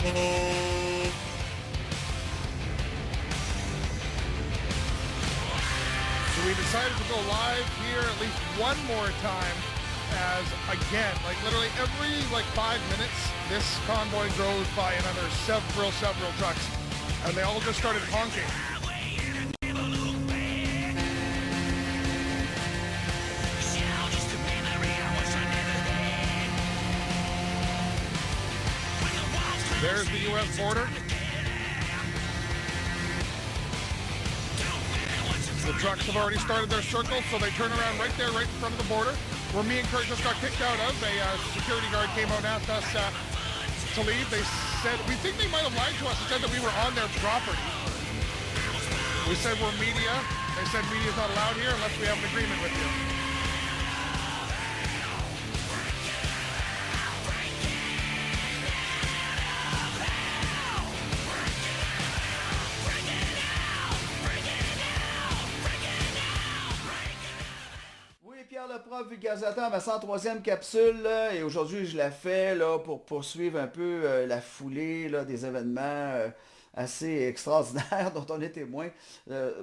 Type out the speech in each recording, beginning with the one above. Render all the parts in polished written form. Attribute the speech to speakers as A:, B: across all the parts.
A: So we decided to go live here at least one more time as, again, like literally every 5 minutes, this convoy drove by another several trucks, and they all just started honking. There's the U.S. border. The trucks have already started their circle, so they turn around right there, right in front of the border, where me and Kurt just got kicked out of. A security guard came out and asked us to leave. They said, we think they might have lied to us and said that we were on their property. We said we're media. They said media's not allowed here unless we have an agreement with you.
B: Pierre Leprof, vulgarisateur, ma 103e capsule, là, et aujourd'hui je la fais là, pour poursuivre un peu la foulée là, des événements assez extraordinaires dont on est témoin,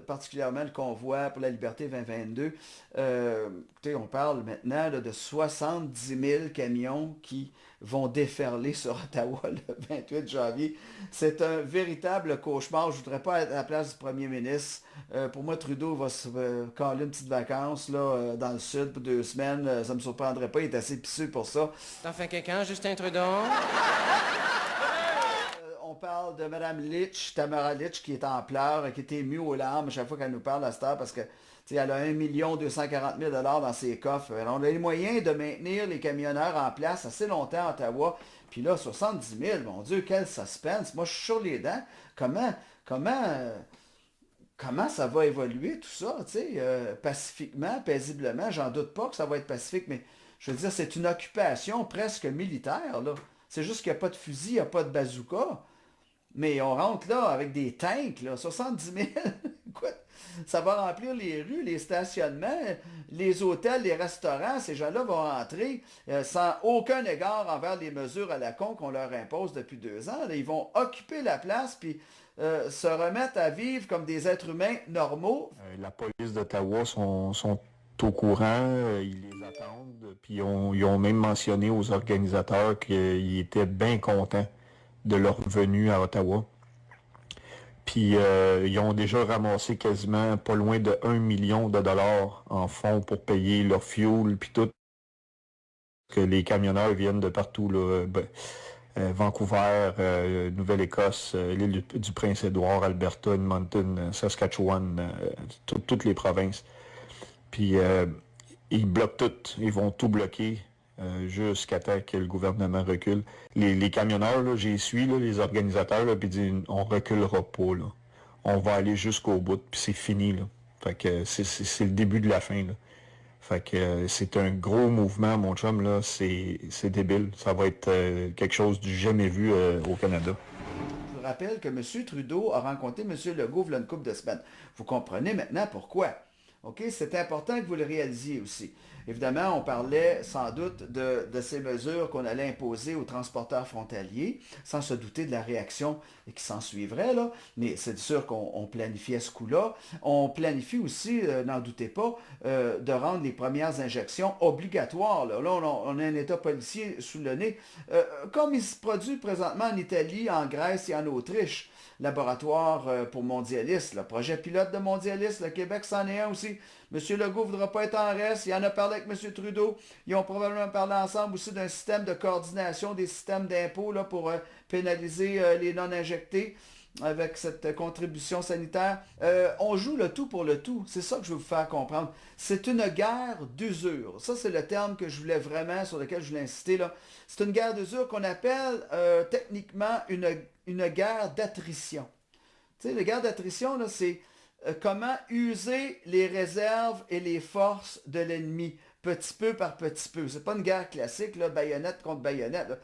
B: particulièrement le convoi pour la liberté 2022. Écoutez, on parle maintenant là, de 70 000 camions qui vont déferler sur Ottawa le 28 janvier. C'est un véritable cauchemar. Je ne voudrais pas être à la place du premier ministre. Pour moi, Trudeau va se caler une petite vacance là, dans le sud pour 2 semaines. Ça ne me surprendrait pas. Il est assez pisseux pour ça.
C: T'en fais quelqu'un, Justin Trudeau?
B: On parle de Mme Litch, Tamara Litch, qui est en pleurs, qui est émue aux larmes à chaque fois qu'elle nous parle à cette heure parce que elle a 1 240 000 $ dans ses coffres. Alors, on a les moyens de maintenir les camionneurs en place assez longtemps à Ottawa. Puis là, 70 000, mon Dieu, quel suspense. Moi, je suis sur les dents. Comment ça va évoluer tout ça, pacifiquement, paisiblement? J'en doute pas que ça va être pacifique, mais je veux dire, c'est une occupation presque militaire, là. C'est juste qu'il n'y a pas de fusil, il n'y a pas de bazooka. Mais on rentre là avec des tanks, là, 70 000. Quoi? Ça va remplir les rues, les stationnements, les hôtels, les restaurants. Ces gens-là vont rentrer sans aucun égard envers les mesures à la con qu'on leur impose depuis 2 ans. Là, ils vont occuper la place puis se remettre à vivre comme des êtres humains normaux.
D: La police d'Ottawa sont au courant, ils les attendent. Puis ils ont même mentionné aux organisateurs qu'ils étaient bien contents de leur venue à Ottawa. Puis ils ont déjà ramassé quasiment pas loin de 1 million de dollars en fonds pour payer leur fuel puis tout. Que les camionneurs viennent de partout, là, Vancouver, Nouvelle-Écosse, l'île du Prince-Édouard, Alberta, Edmonton, Saskatchewan, toutes les provinces. Puis ils bloquent tout, ils vont tout bloquer. Jusqu'à temps que le gouvernement recule. Les camionneurs, là, j'y suis, là, les organisateurs, là, puis disent on reculera pas, là. On va aller jusqu'au bout, puis c'est fini, là. Fait que c'est le début de la fin, là. Fait que c'est un gros mouvement, mon chum, là, c'est débile. Ça va être quelque chose du jamais vu au Canada.
B: Je vous rappelle que M. Trudeau a rencontré M. Legault il y a une couple de semaines. Vous comprenez maintenant pourquoi. OK? C'est important que vous le réalisiez aussi. Évidemment, on parlait sans doute de ces mesures qu'on allait imposer aux transporteurs frontaliers, sans se douter de la réaction qui s'en suivrait, là. Mais c'est sûr qu'on planifiait ce coup-là. On planifie aussi, n'en doutez pas, de rendre les premières injections obligatoires. Là, on a un État policier sous le nez, comme il se produit présentement en Italie, en Grèce et en Autriche. Laboratoire pour mondialistes, le projet pilote de mondialistes, le Québec c'en est un aussi. M. Legault ne voudra pas être en reste, il en a parlé avec M. Trudeau, ils ont probablement parlé ensemble aussi d'un système de coordination des systèmes d'impôts là, pour pénaliser les non-injectés avec cette contribution sanitaire. On joue le tout pour le tout, c'est ça que je veux vous faire comprendre. C'est une guerre d'usure, ça c'est le terme que je voulais vraiment, sur lequel je voulais insister là. C'est une guerre d'usure qu'on appelle techniquement une guerre d'attrition. Tu sais, la guerre d'attrition, là, c'est comment user les réserves et les forces de l'ennemi, petit peu par petit peu. C'est pas une guerre classique, là, baïonnette contre baïonnette. Là.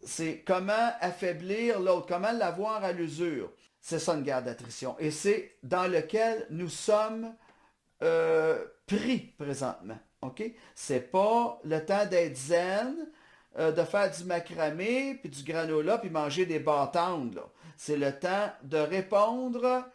B: C'est comment affaiblir l'autre, comment l'avoir à l'usure. C'est ça une guerre d'attrition. Et c'est dans lequel nous sommes pris présentement. OK? C'est pas le temps d'être zen. de faire du macramé, puis du granola, puis manger des bâtons, là. C'est le temps de répondre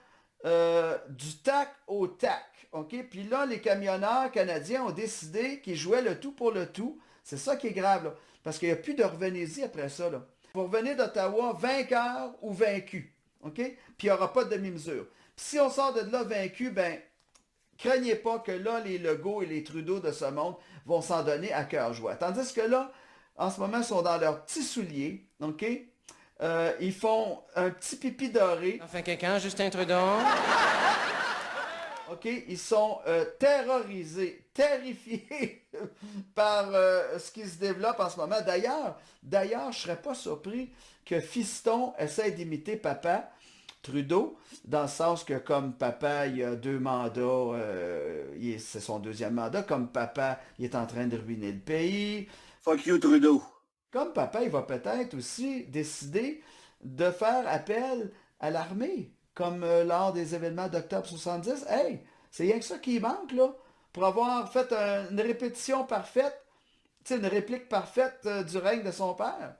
B: du tac au tac. OK? Puis là, les camionneurs canadiens ont décidé qu'ils jouaient le tout pour le tout. C'est ça qui est grave, là. Parce qu'il n'y a plus de revenez-y après ça, là. Pour revenir d'Ottawa, vainqueur ou vaincu. OK? Puis il n'y aura pas de demi-mesure. Puis si on sort de là vaincu, ben, craignez pas que là, les Legault et les Trudeau de ce monde vont s'en donner à cœur joie. Tandis que là, en ce moment, ils sont dans leurs petits souliers, OK? Ils font un petit pipi doré.
C: Enfin, quelqu'un, Justin Trudeau?
B: OK? Ils sont terrorisés, terrifiés par ce qui se développe en ce moment. D'ailleurs, je ne serais pas surpris que Fiston essaie d'imiter papa Trudeau, dans le sens que comme papa, il a 2 mandats, c'est son 2e mandat, comme papa, il est en train de ruiner le pays.
E: Fuck you, Trudeau.
B: Comme papa, il va peut-être aussi décider de faire appel à l'armée, comme lors des événements d'octobre 70. Hey, c'est rien que ça qui manque, là, pour avoir fait une répétition parfaite, tu sais, une réplique parfaite du règne de son père.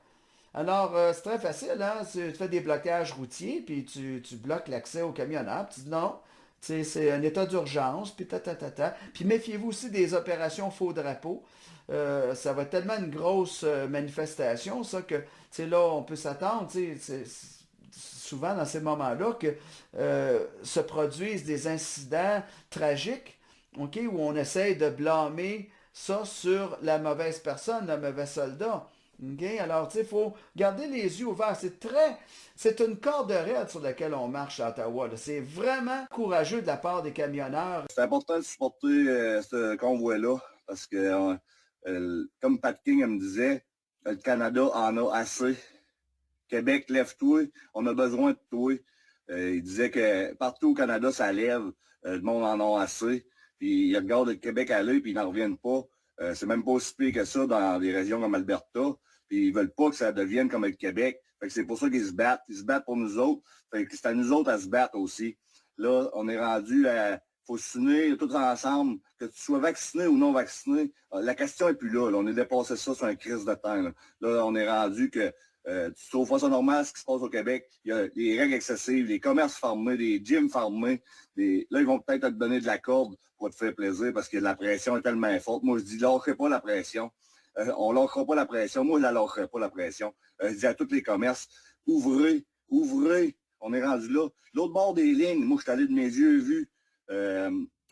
B: Alors, c'est très facile, hein? Tu fais des blocages routiers, puis tu bloques l'accès aux camionneurs, puis tu dis non, c'est un état d'urgence, puis ta. Puis méfiez-vous aussi des opérations faux drapeau. Ça va être tellement une grosse manifestation, ça, que là, on peut s'attendre, souvent dans ces moments-là, que se produisent des incidents tragiques, OK, où on essaye de blâmer ça sur la mauvaise personne, le mauvais soldat. Okay? Alors, il faut garder les yeux ouverts. C'est une corde raide sur laquelle on marche à Ottawa. C'est vraiment courageux de la part des camionneurs.
E: C'est important de supporter ce convoi-là, parce que, comme Pat King me disait, le Canada en a assez. Québec, lève-toi, on a besoin de toi. Il disait que partout au Canada, ça lève, le monde en a assez. Puis ils regardent le Québec aller, puis ils n'en reviennent pas. C'est même pas aussi pire que ça dans des régions comme Alberta. Puis ils veulent pas que ça devienne comme le Québec. Fait que c'est pour ça qu'ils se battent. Ils se battent pour nous autres. Fait que c'est à nous autres à se battre aussi. Là, on est rendu à... faut s'unir tous ensemble, que tu sois vacciné ou non vacciné. La question est plus là. On est dépassé ça sur une crise de temps. Là on est rendu que tu trouves pas ça normal ce qui se passe au Québec. Il y a des règles excessives, des commerces fermés, des gyms fermés. Là, ils vont peut-être te donner de la corde pour te faire plaisir parce que la pression est tellement forte. Moi, je dis, lâchez pas la pression. On lâchera pas la pression. Moi, je la lâcherai pas la pression. Je dis à tous les commerces, ouvrez. On est rendu là. L'autre bord des lignes, moi, je suis allé de mes yeux vus.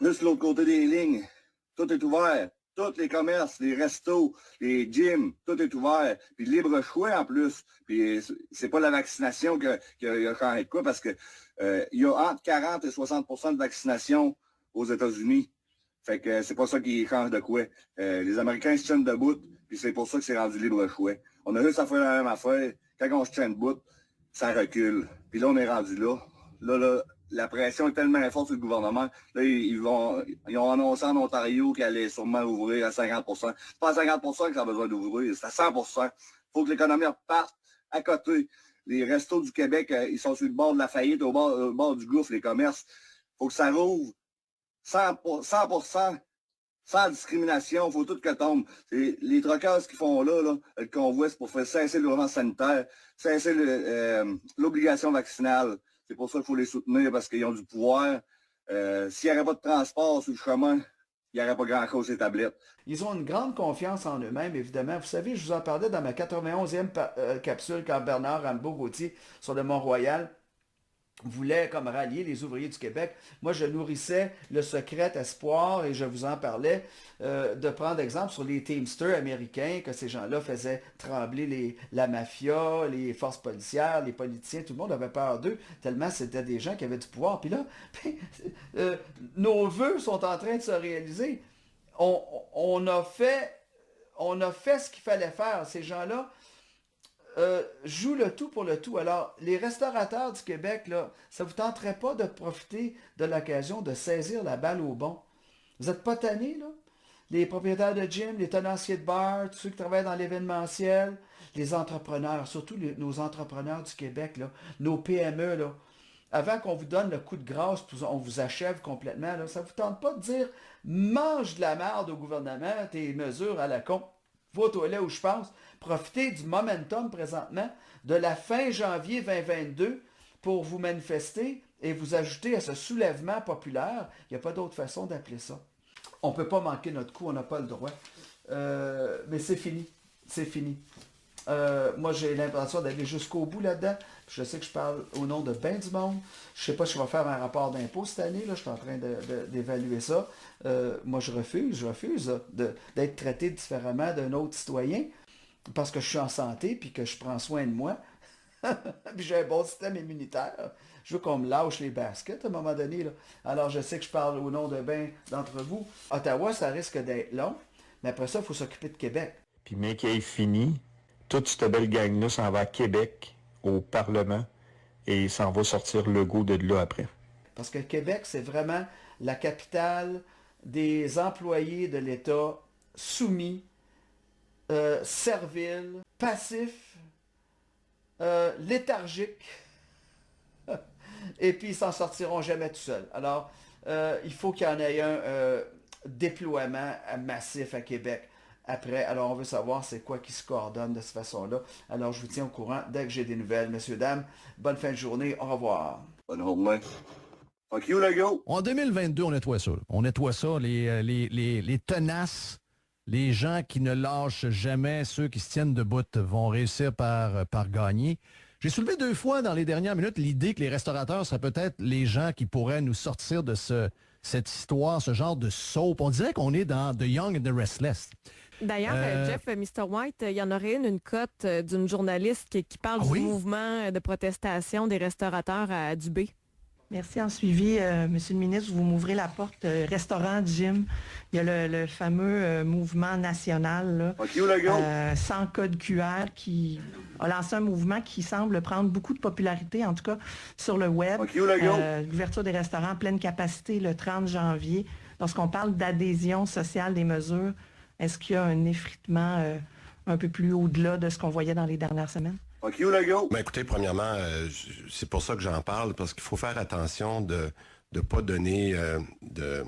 E: Juste l'autre côté des lignes, tout est ouvert. Tous les commerces, les restos, les gyms, tout est ouvert. Puis libre choix en plus. Puis c'est pas la vaccination qui a changé de quoi parce que il y a entre 40 et 60% de vaccination aux États-Unis. Fait que c'est pas ça qui change de quoi. Les Américains se tiennent debout, puis c'est pour ça que c'est rendu libre choix. On a juste à faire la même affaire. Quand on se tient debout, ça recule. Puis là, on est rendu là. Là, la pression est tellement forte sur le gouvernement. Là, ils ont annoncé en Ontario qu'elle allait sûrement ouvrir à 50%. C'est pas à 50% que ça a besoin d'ouvrir, c'est à 100%. Il faut que l'économie reparte à côté. Les restos du Québec, ils sont sur le bord de la faillite, au bord du gouffre, les commerces. Il faut que ça rouvre 100%, sans discrimination. Il faut tout que tombe. Les troqueurs, ce qu'ils font là, le convoi, c'est pour faire cesser l'urgence sanitaire, cesser l'obligation vaccinale. C'est pour ça qu'il faut les soutenir, parce qu'ils ont du pouvoir. S'il n'y aurait pas de transport sur le chemin, il n'y aurait pas grand-chose ces tablettes.
B: Ils ont une grande confiance en eux-mêmes, évidemment. Vous savez, je vous en parlais dans ma 91e capsule quand Bernard Rambaud-Gauthier, sur le Mont-Royal, voulait comme rallier les ouvriers du Québec. Moi, je nourrissais le secret espoir, et je vous en parlais, de prendre exemple sur les Teamsters américains, que ces gens-là faisaient trembler la mafia, les forces policières, les politiciens, tout le monde avait peur d'eux, tellement c'était des gens qui avaient du pouvoir. Puis là, nos vœux sont en train de se réaliser. On a fait ce qu'il fallait faire. Ces gens-là joue le tout pour le tout. Alors, les restaurateurs du Québec, là, ça ne vous tenterait pas de profiter de l'occasion de saisir la balle au bon? Vous n'êtes pas tannés, là? Les propriétaires de gym, les tenanciers de bar, tous ceux qui travaillent dans l'événementiel, les entrepreneurs, surtout nos entrepreneurs du Québec, là, nos PME, là. Avant qu'on vous donne le coup de grâce, puis on vous achève complètement, là, ça ne vous tente pas de dire « mange de la merde au gouvernement, tes mesures à la con ». va aux toilettes où je pense. Profitez du momentum présentement de la fin janvier 2022 pour vous manifester et vous ajouter à ce soulèvement populaire. Il n'y a pas d'autre façon d'appeler ça. On ne peut pas manquer notre coup, on n'a pas le droit. Mais c'est fini. C'est fini. Moi, j'ai l'intention d'aller jusqu'au bout là-dedans. Je sais que je parle au nom de ben du monde. Je sais pas si je vais faire un rapport d'impôt cette année. Là. Je suis en train d'évaluer ça. Moi, je refuse d'être traité différemment d'un autre citoyen parce que je suis en santé puis que je prends soin de moi. Puis j'ai un bon système immunitaire. Je veux qu'on me lâche les baskets à un moment donné. Là. Alors, je sais que je parle au nom de ben d'entre vous. Ottawa, ça risque d'être long. Mais après ça, il faut s'occuper de Québec.
D: Puis, mais qu'il ait fini, toute cette belle gang-là s'en va à Québec, au Parlement, et s'en va sortir Legault de là après.
B: Parce que Québec, c'est vraiment la capitale des employés de l'État soumis, serviles, passifs, léthargiques, et puis ils s'en sortiront jamais tout seuls. Alors, il faut qu'il y en ait un déploiement massif à Québec. Après, alors on veut savoir c'est quoi qui se coordonne de cette façon-là. Alors je vous tiens au courant dès que j'ai des nouvelles. Messieurs, dames, bonne fin de journée, au revoir.
E: Bonne journée. Fuck you, Legault.
C: En 2022, on nettoie ça. Là. On nettoie ça, les tenaces, les gens qui ne lâchent jamais, ceux qui se tiennent debout vont réussir par gagner. J'ai soulevé 2 fois dans les dernières minutes l'idée que les restaurateurs seraient peut-être les gens qui pourraient nous sortir de cette histoire, ce genre de soap. On dirait qu'on est dans The Young and the Restless.
F: D'ailleurs, Jeff, Mr. White, il y en aurait une cote d'une journaliste qui parle du mouvement de protestation des restaurateurs à Dubé.
G: Merci. En suivi, Monsieur le ministre, vous m'ouvrez la porte. Restaurant, gym, il y a le fameux mouvement national là, sans code QR qui a lancé un mouvement qui semble prendre beaucoup de popularité, en tout cas sur le web. L'ouverture des restaurants à pleine capacité le 30 janvier. Lorsqu'on parle d'adhésion sociale des mesures, est-ce qu'il y a un effritement un peu plus au-delà de ce qu'on voyait dans les dernières semaines?
H: Ben écoutez, premièrement, c'est pour ça que j'en parle, parce qu'il faut faire attention de ne pas donner de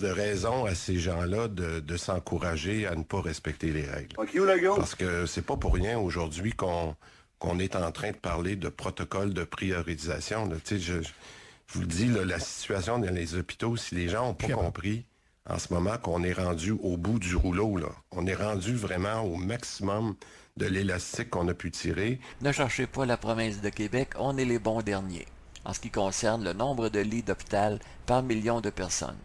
H: raison à ces gens-là de s'encourager à ne pas respecter les règles. Parce que c'est pas pour rien aujourd'hui qu'on est en train de parler de protocole de priorisation. Là. Je vous le dis, là, la situation dans les hôpitaux, si les gens n'ont pas compris en ce moment qu'on est rendu au bout du rouleau, là. On est rendu vraiment au maximum de l'élastique qu'on a pu tirer.
I: Ne cherchez pas la province de Québec, on est les bons derniers, en ce qui concerne le nombre de lits d'hôpital par million de personnes.